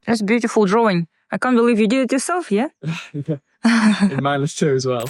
That's a beautiful drawing. I can't believe you did it yourself, yeah? In minus 2 as well.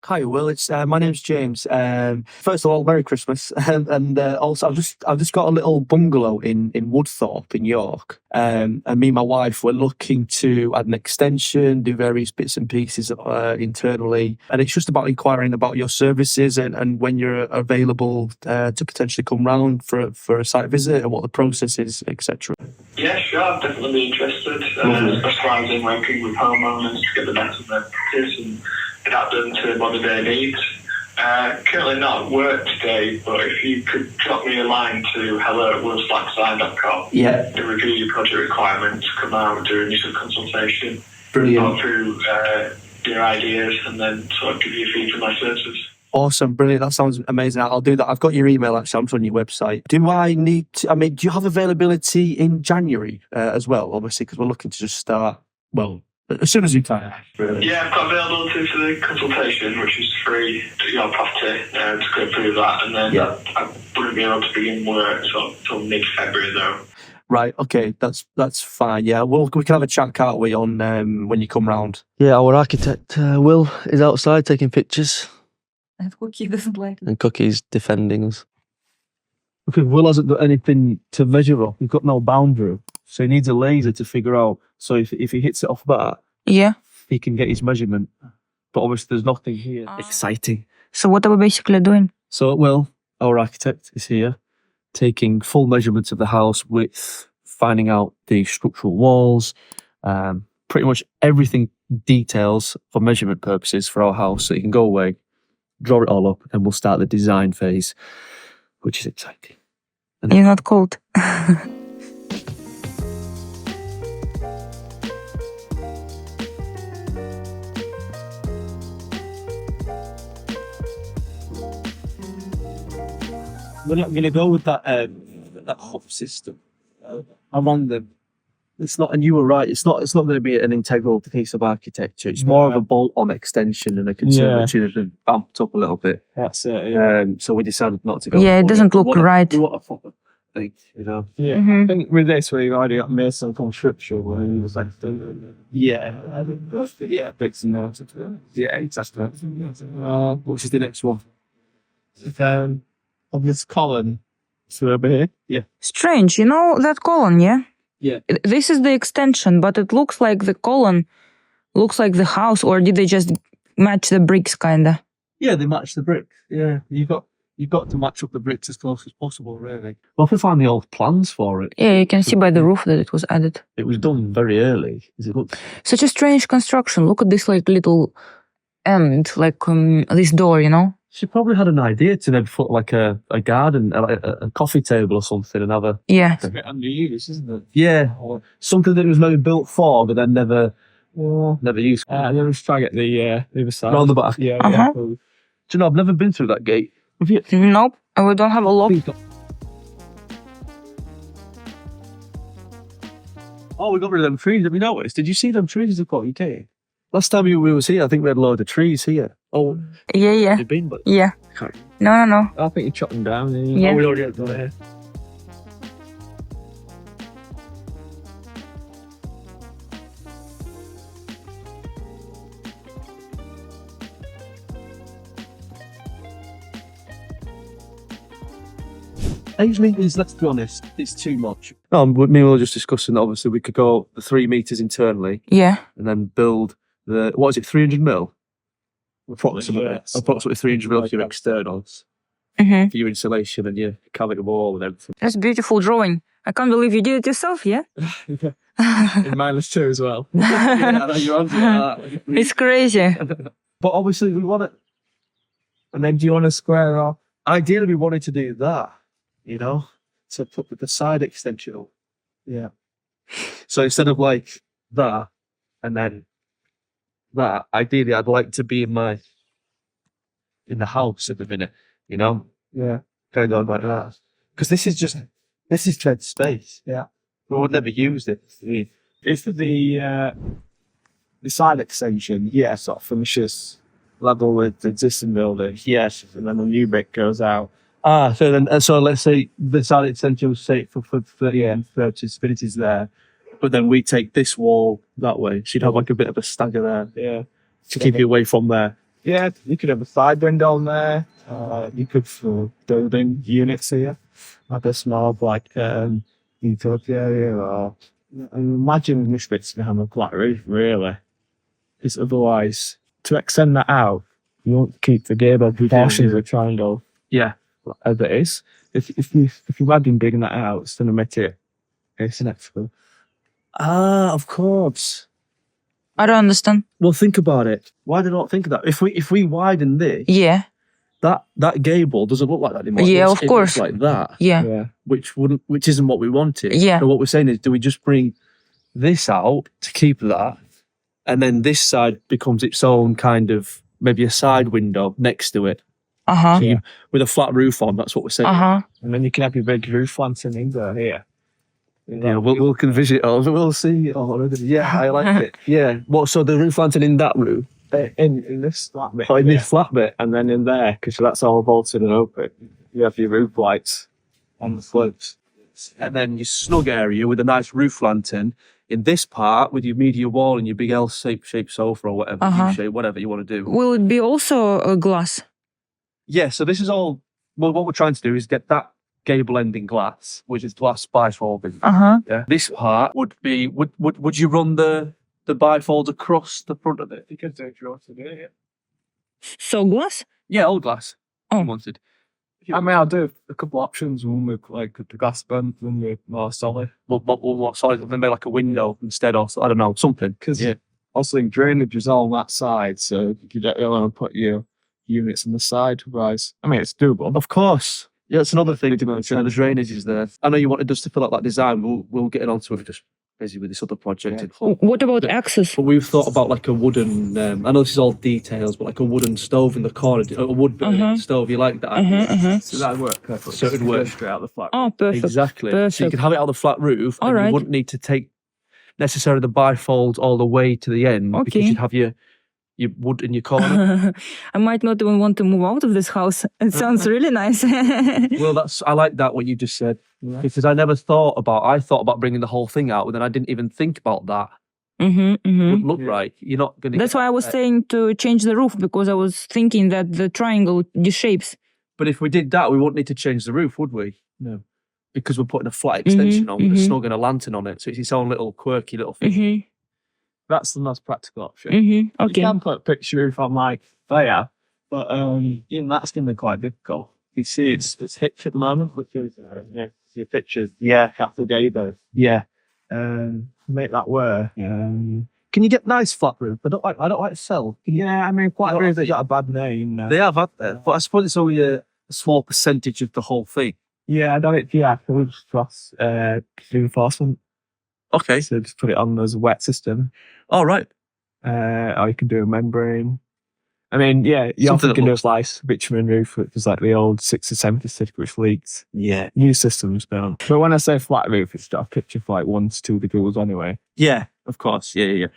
Hi, Will. It's my name's James. First of all, Merry Christmas, and also I've just got a little bungalow in Woodthorpe in York, and me and my wife were looking to add an extension, do various bits and pieces internally, and it's just about inquiring about your services and when you're available to potentially come round for a site visit and what the process is, etc. Yeah, sure, I'd definitely be interested. Specialise in working with homeowners to get the best of their practice and adapt them to modern day needs. Currently not at work today, but if you could drop me a line to hello@willslackdesign.com to review your project requirements, come out and do an initial consultation, Brilliant. go through your ideas, and then sort of give you a fee for my services. Awesome, brilliant. That sounds amazing. I'll do that. I've got your email actually. I'm on your website. Do I need to, do you have availability in January as well? Obviously, because we're looking to just start, well, as soon as you can. Really. Yeah, I've got availability for the consultation, which is free to your property, to go through that, and then I wouldn't be able to begin work until mid-February though. Right, okay, that's fine. Yeah, well, we can have a chat, can't we, on when you come round? Yeah, our architect, Will, is outside taking pictures. And Cookie doesn't like it. And Cookie's defending us. Okay, Will hasn't got anything to measure up. He's got no boundary. So he needs a laser to figure out. So if he hits it off that, Yeah. he can get his measurement. But obviously there's nothing here. Exciting. So what are we basically doing? So, Will, our architect, is here, taking full measurements of the house, width, finding out the structural walls, pretty much everything, details for measurement purposes for our house. So he can go away, draw it all up, and we'll start the design phase, which is exciting. You're not cold. We're not going to go with that hub system around them. It's not, and you were right. It's not going to be an integral piece of architecture. It's more of a bolt-on extension and a conservatory that bumped up a little bit. That's it. Yeah. So we decided not to go. Yeah, it doesn't look right. We want a proper thing, you know. Yeah. I think with this, we've already got Mason construction where he was like, bricks and mortar. Yeah, exactly. Which is the next one? Of this column. So over here. Yeah. Strange, you know that column, yeah? Yeah. This is the extension, but it looks like the column looks like the house, or did they just match the bricks, kinda? Yeah, they match the bricks. Yeah, you've got to match up the bricks as close as possible, really. Well, if we find the old plans for it. Yeah, you can see by the roof that it was added. It was done very early. Is it? Such a strange construction. Look at this like little end, like this door, you know? She probably had an idea to then put like a garden, a coffee table or something, and have a... Yeah. It's a bit underused, isn't it? Yeah, something that was maybe built for, but then never used. And then let's try to get the other side. Round the back. Yeah, Uh-huh. Do you know, I've never been through that gate. Have you? Nope, we don't have a lock. Oh, we got rid of them trees. Have you noticed? Did you see them trees they've got in Kate? Last time we was here, I think we had a load of trees here. Oh, Yeah. they've been, but Yeah. No. I think you chopped them down. Yeah. we already had them here. Age meters, let's be honest, it's too much. No, me and Will were just discussing that obviously we could go the 3 meters internally Yeah. and then build the, what is it, 300 mil? Approximately 300 mil for your externals, Mm-hmm. for your insulation and your cavity wall and everything. That's a beautiful drawing. I can't believe you did it yourself, yeah? In minus 2 as well. You're onto that. It's crazy. But obviously we want it. And then do you want to square off? Ideally we wanted to do that, you know, to put with the side extension up. Yeah. So instead of like that and then that, ideally I'd like to be in the house at the minute, you know? Yeah. Kind of like that. Because this is shed space. Yeah. We would never use it. I mean, If the side extension, sort of finishes level with the existing building. Yes. And then the new bit goes out. So then, so let's say the side extension was safe for 30 spinities there, but then we take this wall that way. So you'd have like a bit of a stagger there Yeah. to keep you away from there. Yeah, you could have a side window on there. You could for building units here, like a small utility area. Or imagine this bit's gonna have a flat roof, really. Because otherwise, to extend that out, you won't keep the gable proportions of the triangle Yeah. as it is. If you imagine digging that out, it's gonna make it asymmetrical. Of course. I don't understand. Well, think about it. Why did I not think of that? If we widen this, Yeah, that gable doesn't look like that anymore. Yeah, It of course. looks like that, yeah, Yeah. which isn't what we wanted. Yeah. So what we're saying is, do we just bring this out to keep that, and then this side becomes its own kind of maybe a side window next to it, uh-huh, so with a flat roof on. That's what we're saying. uh-huh. And then you can have your big roof lantern in there here. Yeah, we'll can visit all. We'll see it all. Yeah, I like it. Yeah. What? So the roof lantern in that room? In this flat bit. Oh, in here. this flat bit. And then in there, because that's all bolted and open, you have your roof lights on the slopes. And then your snug area with a nice roof lantern in this part with your media wall and your big L-shaped sofa or whatever, U-shape, whatever you want to do. Will it be also a glass? Yeah, so this is all, well, what we're trying to do is get that gable end in glass, which is glass bifolding. Uh-huh. Yeah. This part would be, would you run the bifold across the front of it? You can do it if you want to do it. So glass? Yeah, all glass. Oh. You wanted. I mean, I'll do a couple options. One with like the glass bump, one with more solid. What solid, then maybe like a window instead, or I don't know, something. Because Yeah. also drainage is all on that side, so you don't really want to put your units on the side. Otherwise, I mean, it's doable. Of course. Yeah, it's another thing to Dimension. mention. The drainage is there. I know you wanted us to fill out that design. We'll get it onto it. We're just busy with this other project. Yeah. What about access? But we've thought about like a wooden. I know this is all details, but like a wooden stove in the corner, a wood burning stove. You like that? So that'd work perfectly. So it'd work. straight out the flat. Oh, perfect. Exactly. So you Perfect. can have it on the flat roof, and Alright. you wouldn't need to take necessarily the bifold all the way to the end because Okay. you'd have your wood in your corner. I might not even want to move out of this house. It sounds really nice. Well, I like that what you just said because I thought about bringing the whole thing out, but then I didn't even think about that. Would look right. You're not going to. That's why I was saying to change the roof, because I was thinking that the triangle shapes. But if we did that, we wouldn't need to change the roof, would we? No, because we're putting a flat extension on with a snug and a lantern on it, so it's its own little quirky little thing. That's the most practical option. Okay. You can put a picture roof on like there, but even that's going to be quite difficult. You see, it's hitched at the moment, which is your pictures. Yeah, after David. Yeah. Make that work. Can you get nice flat roof? I don't like to sell. Yeah, I mean, flat roofs have got a bad name. They have had that, but I suppose it's only a small percentage of the whole thing. Yeah, I done it. Yeah, so we just cross reinforcement. Okay. So just put it on as a wet system. All right. Or you can do a membrane. I mean, yeah, you Something often that can do a looks- slice bitumen roof, which is like the old 60s, 70s certificate which leaks. Yeah. New systems don't. But when I say flat roof, it's got a picture for like 1 to 2 degrees anyway. Yeah. Of course. Yeah.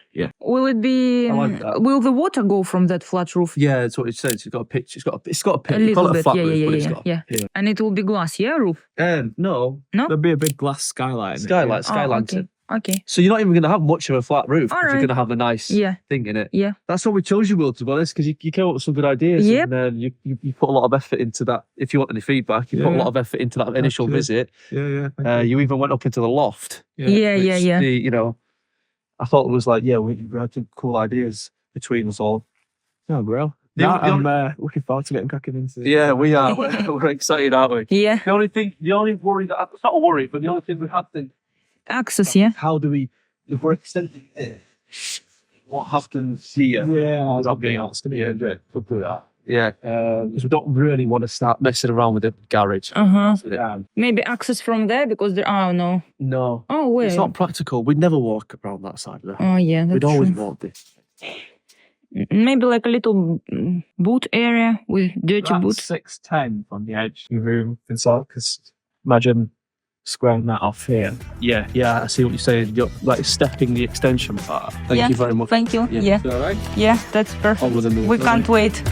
Will it be? I like that. Will the water go from that flat roof? Yeah, that's what it says. It's got a picture. It's got a A picture. You call little it a bit. flat Yeah, roof, but it's yeah, got yeah. a And it will be glass, yeah, roof. No. No. There'll be a big glass skylight. in it, Skylight, yeah. sky Oh, lantern. Okay. So you're not even going to have much of a flat roof. If Alright. you're going to have a nice Yeah. thing in it. Yeah. That's what we chose you, Will, to be honest, because you came up with some good ideas. Yep. And you put a lot of effort into that. If you want any feedback, you put a Yeah. lot of effort into that initial you. visit. Yeah. thank you. You even went up into the loft. Yeah. which I thought it was like, we had some cool ideas between us all. Oh, bro. The No, only- I'm looking forward to getting cracking into it. Yeah, we are. We're excited, aren't we? Yeah. The only worry it's not a worry, but the only thing we had to, Access, yeah. how do we, if we're extending it, what happens here? Yeah, I was Not up being being honest. Yeah, we'll do that. Yeah, because we don't really want to start messing around with the garage. Yeah. Maybe access from there, because there. Oh no. No, Oh wait. it's not practical. We'd never walk around that side of the house. Oh yeah, that's We'd always true. walk this. Maybe like a little boot area with dirty That's boot. 6'10" on the edge of the room inside, because imagine squaring that off here. Yeah, I see what you're saying. You're like stepping the extension part. Thank Yeah, you very much. Thank you. Yeah. All right. Yeah, that's perfect. On with the move. We can't wait.